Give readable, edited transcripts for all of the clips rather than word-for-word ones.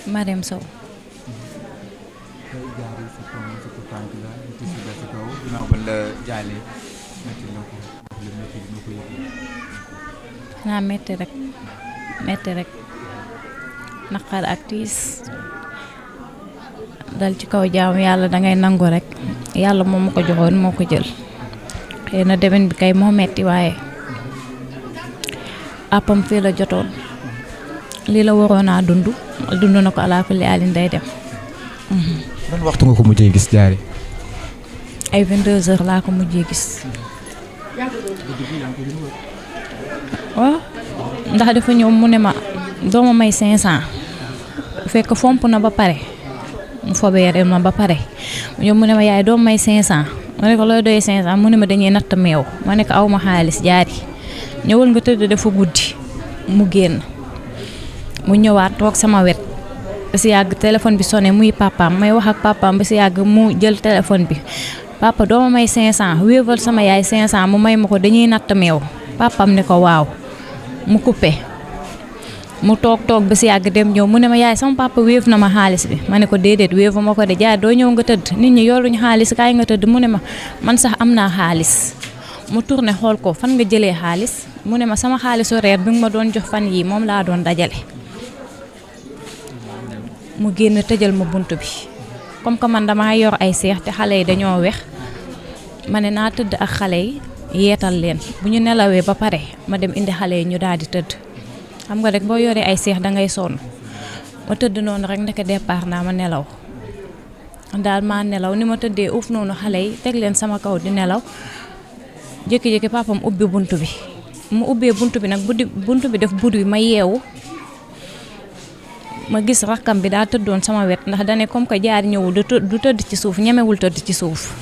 Marème Sow. xanaa metti rek naqar ak tiis dal ci kaw jaamu yàlla dangay nangu rek yàlla moom ma ko joxoon moo ko jël xëy na demen bi kay moo metti waaye àppam fii la jotoon lii la waroon a dund na ko alaa kulli alin day dem. ban waxtu nga ko mujjee gis Diary. ay 22h laa ko mujjee gis. waaw ndax dafa ñëw mu ne ma dooma may 500 fekk fomp na ba pare mu fobeere ma ba pare ñoom mu ne ma yaay doom may 500 ma ne ko looy doyee 500 mu ne ma dañuy natt meew ma ne ko aw ma xaalis Diary ñëwal nga tëdd dafa guddi mu génn mu ñëwaat toog sama wet ba si yàgg téléphone bi sonné muy papaam may wax ak papaam ba si yàgg mu jël téléphone bi papa dooma may 500 wéeval sama yaay 500 mu may ma ko dañuy natt meew papaam ne ko waaw mu coupé mu toog ba si yàgg dem ñëw mu ne ma yaay sama papa wéef na ma xaalis bi ma ne ko déedéet wéefu ma ko de Diary doo ñëw nga tëdd nit ñi yoruñu xaalis kaay nga tëdd mu ne ma man sax am naa xaalis mu tourné xool ko fan nga jëlee xaalis mu ne ma sama xaalisu reer bi nga ma doon jox fan yii moom laa doon dajale mu génn tëjal ma bunt bi comme que man dama yor ay seex te xale yi dañoo wex ma ne naa tëdd ak xale yi yeetal leen bu ñu nelawee ba pare ma dem indi xale yi ñu daal di tëdd xam nga rek boo yoree ay seex dangay sonn ma tëdd noonu rek ndeke départ naa ma nelaw daal maa nelaw ni ma tëddee uuf noonu xale yi teg leen sama kaw di nelaw jékki-jékki papam ubbi bunt bi mu ubbee bunt bi nag bunt bi def bud bi ma yeewu ma gis rakkam bi daa tëddoon sama wet ndax dane comme que Diary ñëwul du tëdd ci suuf ñemewul tëdd ci suuf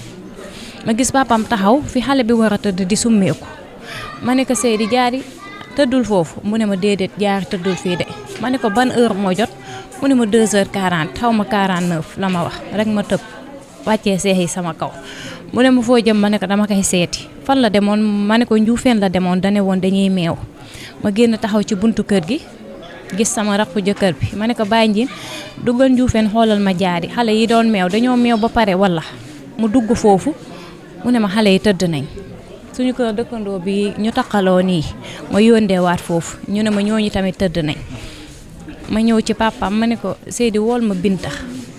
ma gis papam taxaw fi xale bi war a tëdd di summeeku ma ne ko Seydi Diary tëddul foofu mu ne ma déedéet Diary tëddul fii de ma ne ko ban heure moo jot mu ne ma 2h40 xaw ma 49 la ma wax rek ma tëb wàccee seex yi sama kaw mu ne ma foo jëm ma ne ko dama koy seeti fan la demoon ma ne ko Njuufeen la demoon dane woon dañuy meew ma génn taxaw ci buntu kër gi gis sama rakku jëkkër bi ma ne ko bàyyi njiin duggal Njuufeen xoolal ma Diary xale yi doon meew dañoo meew ba pare wala mu dugg foofu mu ne ma xale yi tëdd nañ suñu kër dëkkandoo bi ñu taqaloo nii ma yóndee waat foofu ñu ne ma ñooñu tamit tëdd nañ ma ñëw ci papaam ma ne ko Seydi wool ma Binta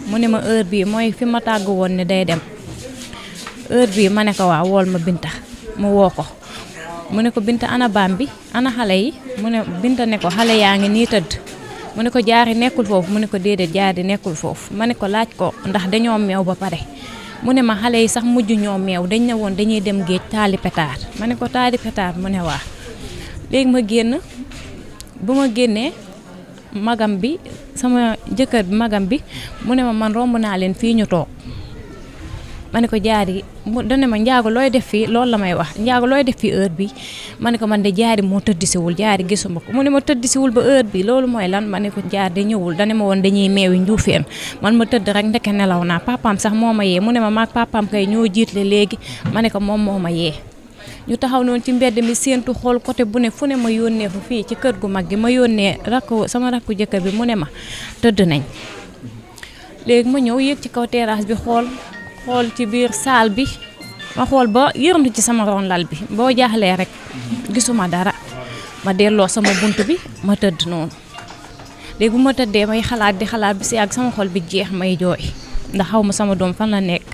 mu ne ma heure bii mooy fi ma tàgg woon ne day dem heure bii ma ne ko waaw wool ma Binta mu woo ko mu ne ko Binta ana baam bi ana xale yi mu ne Binta ne ko xale yaa ngi nii tëdd mu ne ko Diary nekkul foofu mu ne ko déedéet Diary nekkul foofu ma ne ko laaj ko ndax dañoo meew ba pare mu ne ma xale yi sax mujj ñoo meew dañ ne woon dañuy dem géej taali pétard ma ne ko taali pétard mu ne waa léegi ma génn bu ma génnee magam bi sama jëkkër bi magam bi mu ne ma man romb naa leen fii ñu toog ma ne ko Diary mu dane ma njaago looy def fii loolu la may wax njaago looy def fii heure bi ma ne ko man de Diary moo tëddisiwul Diary gisuma ko mu ne ma tëddisiwul ba heure bi loolu mooy lan ma ne ko Diary de ñëwul dane ma woon dañuy meewi Njuufeen man ma tëdd rek ndeke nelaw naa papaam sax moo ma yee mu ne ma maag papaam kay ñoo jiitle léegi ma ne ko moom moo ma yee ñu taxaw noonu ci mbedd mi séentu xool côté bu ne fu ne ma yónnee fu fii ci kër gu mag gi ma yónnee sama rakku jëkkër bi mu ne ma tëdd nañ léegi ma ñëw yéeg ci kaw terrasse bi xool ci biir saal bi ma xool ba yërndu ci sama ron lal bi boo jaaxlee rek gisuma dara ma delloo sama bunt bi ma tëdd noonu léegi bu ma tëddee may xalaat di xalaat bi si ak sama xol bi jeex may jooy ndax xaw ma sama doom fan la nekk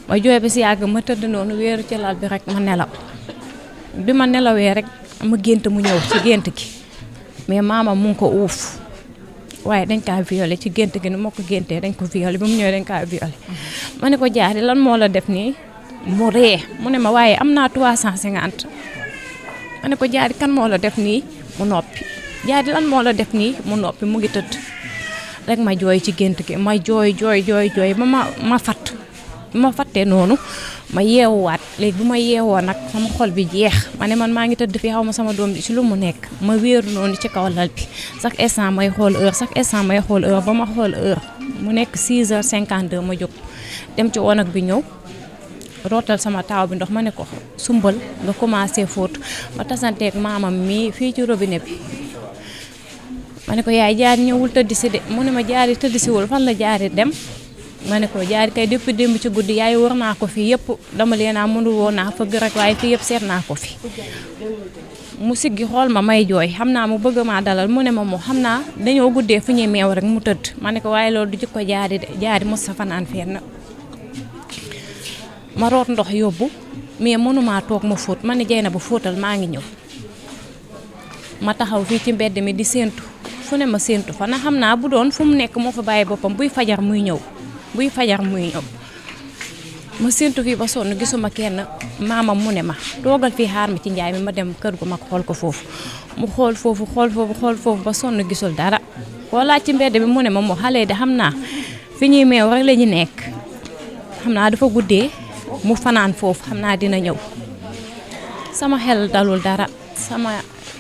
ma jooy ba si yàgg ma tëdd noonu wéeru ci lal bi rek ma nelaw bi ma nelawee rek ma gént mu ñëw ci gént gi mais maama mu ngi ko uuf waaye dañ kaa violé ci gént gi ni moo ko géntee dañ ko violé ba mu ñëwee dañ kaa violé ma ne ko Diary lan moo la def nii mu ree mu ne ma waaye am naa 350 ma ne ko Diary kan moo la def nii mu noppi Diary lan moo la def nii mu noppi mu ngi tëdd rek ma jooy ci gént gi ma jooy ba ma fatt ma fattee noonu ma yeewuwaat léegi bu ma yeewoo nag sama xol bi jeex ma ne man maa ngi tëdd fii xaw ma sama doom bi ci lu mu nekk ma wéeru noonu ci kaw lal bi chaque instant may xool heure ba ma xool heure mu nekk 6h52 ma jóg dem ci wanag bi ñëw rootal sama taaw bi ndox ma ne ko sumbal nga commencé fóot ma tasanteeg maamam mii fii ci robinet bi ma ne ko yaay Jaari ñëwul tëdd si de mu ne ma Jaari tëdd si wul fan la Jaari dem ma ne ko Jaari kay depuis démb ci guddi yaay war naa ko fi yëpp dama leen a mënul woon naa fëgg rek waaye fii yëpp seet naa ko fi mu siggi xool ma may jooy xam naa mu bëgg maa dalal mu ne ma moo xam naa dañoo guddee fu ñuy meew rek mu tëdd ma ne ko waaye loolu du jikko Jaari de Jaari mos sa fanaan fenn ma root ndox yóbbu mais mënumaa toog ma fóot ma ne Jeyna bu fóotal maa ngi ñëw ma taxaw fii ci mbedd mi di séentu fu ne ma séentu fa na xam naa bu doon fu mu nekk moo fa bàyyi boppam buy fajar muy ñëw ma séentu fii ba sonn gisuma kenn maamam mu ne ma toogal fii xaar ma ci njaay mi ma dem kër gu mag xool ko foofu mu xool foofu ba sonn gisul dara koo laaj ci mbedd bi mu ne ma moo xale de xam naa fi ñuy meew rek la ñu nekk xam naa dafa guddee mu fanaan foofu xam naa dina ñëw sama xel dalul dara sama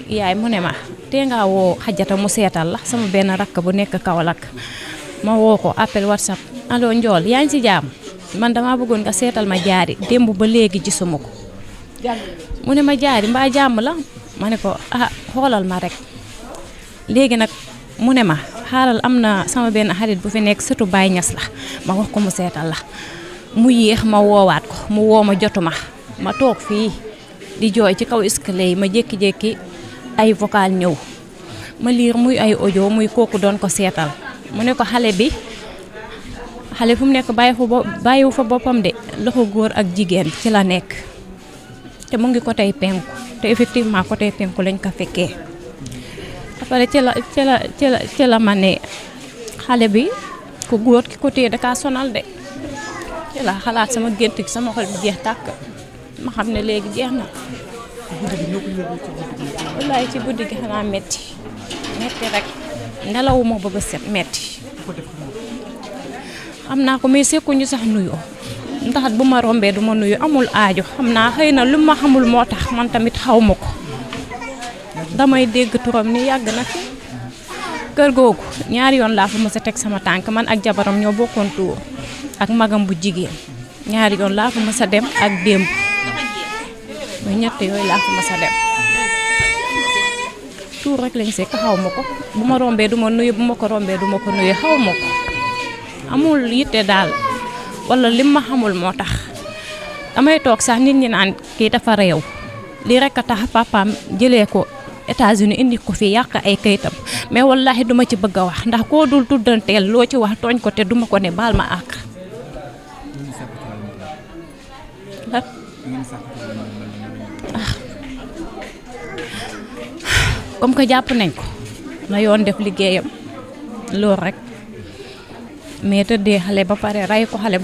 yaay mu ne ma tee ngaa woo xajata mu seetal la sama benn rakk bu nekk Kaolack ma woo ko appel WhatsApp allo Njool yaa ngi ci jaam man dama bëggoon nga seetal ma Jaari démb ba léegi gisuma ko mu ne ma Jaari mbaa jàmm la ma ne ko xoolal ma rek léegi nag mu ne ma xaaral am na sama benn xarit bu fi nekk sëtu Baay Ñas la ma wax ko mu seetal la mu yéex ma woowaat ko mu woo ma jotuma ma toog fii di jooy ci kaw escalier yi ma jékki-jékki ay vocal ñëw ma liir muy ay audio muy kooku doon ko seetal mu ne ko xale fu mu nekk bàyyiwu fa boppam de loxo góor ak jigéen ci la nekk te mu ngi ko tey penku te effectivement ko tey penku lañ ko fekkee après ci la ma ne xale bi ku góor ki ko téye da kaa sonal de ci la xalaat sama gént gi sama xol bi jeex tàkk ma xam ne léegi jeex na wallaay ci guddi gi xanaa metti rek nelawuma ba ba set metti xam naa ko mais sekkuñu sax nuyoo ndax bu ma rombee du ma nuyu amul aajo xam naa xëy na lu ma xamul moo tax man tamit xaw ma ko damay dégg turam ni yàgg na fi kër googu ñaari yoon laa fa mës a teg sama tànk man ak jabaram ñoo bokkoon tuur ak magam bu jigéen ñaari yoon laa fa mës a dem ak démb ba ñett yooyu laa fa mës a dem tuur rek lañ sekk xaw ma ko bu ma rombee du ma nuyu bu ma ko rombee du ma ko nuyu xaw ma ko amul yitte daal wala lim ma xamul moo tax damay toog sax nit ñi naan kii dafa réew lii rek a tax papaam jëlee ko États-Unis indi ko fi yàq ay kayitam mais wallahi duma ci bëgg a wax ndax koo dul tuddanteel loo ci wax tooñ ko te duma ko ne baal ma àq comme que jàpp nañ ko na yoon def liggéeyam loolu rek mais tëddee xale ba pare ray ko xale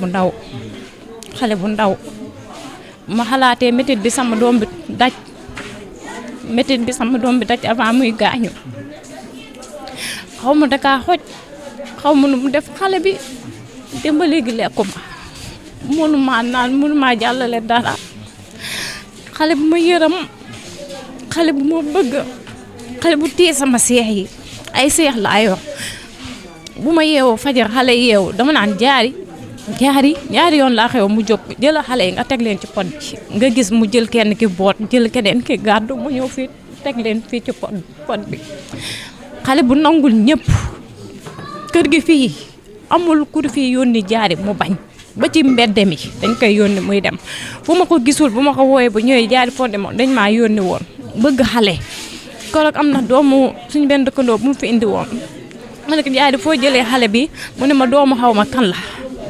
bu ndaw ma xalaatee métit bi sama doom bi daj avant muy gaañu xaw ma dakaa xoj xaw ma nu mu def xale bi dem ba léegi lekkuma mënumaa naan mënumaa jàllale dara xale bu ma yërëm xale bu ma bëgg xale bu téye sama seex yi ay seex laa yor bu ma yeewoo fajar xale yeewu dama naan ñaari yoon laa xew mu jóg jël xale yi nga teg leen ci pot bi nga gis mu jël kenn ki boot jël keneen ki gàddu mu ñëw fii teg leen fii ci pot bi xale bu nangul ñëpp kër gi fii amul ku fii yónni Jaari mu bañ ba ci mbedd mi dañ koy yónni muy dem fu ma ko gisul bu ma ko wooyee bu ñëwee Jaari foo demoon dañ maa yónni woon bëgg xale koroog am na doomu suñu benn dëkkandoo bu mu fi indi woon ma ne ko Jaari foo jëlee xale bi mu ne ma doomu xaw ma kan la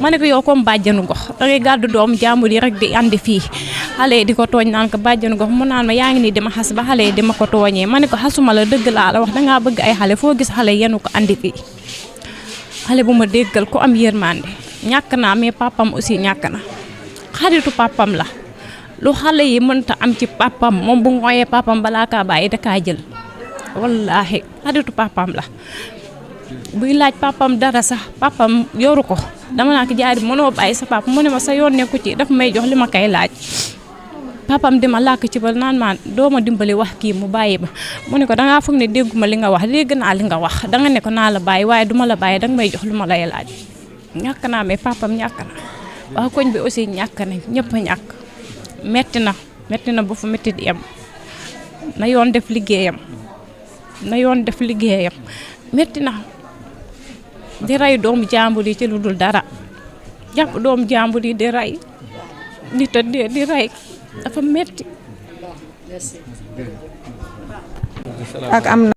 ma ne ko yow comme bàjjanu gox dangay gàddu doomu jàmbur yi rek di andi fii xale yi di ko tooñ naan ko bàjjanu gox mu naan ma yaa ngi nii dima xas ba xale yi dima ko tooñee ma ne ko xasuma la dëgg laa la wax dangaa bëgg ay xale foo gis xale yenu ko andi fii xale bu ma déggal ku am yërmande ñàkk naa mais papam aussi ñàkk na xaritu papam la lu xale yi mënta am ci papam moom bu ngooyee papam balaa kaa bàyyi da kaa jël wallaahi xaritu papam la buy laaj papam dara sax papam yoru ko dama naa ko Jaari mënoo bàyyi sa papa mu ne ma sa yoon nekku ci daf may jox li ma koy laaj papam di ma làkk ci ba naan ma dooma dimbali wax kii mu bàyyi ma mu ne ko dangaa foog ne dégguma li nga wax dégg naa li nga wax danga ne ko naa la bàyyi waaye duma la bàyyi danga may jox lu ma lay laaj ñàkk naa mais papam ñàkk na waa koñ bi aussi ñàkk nañ ñëpp a ñàkk metti na ba fu metti di yem na yoon def liggéeyam na yoon def liggéeyam metti na di rey doomu jàmbur yi ci lu dul dara jàpp doomu jàmbur yi di rey di tëddee di rey dafa metti ak am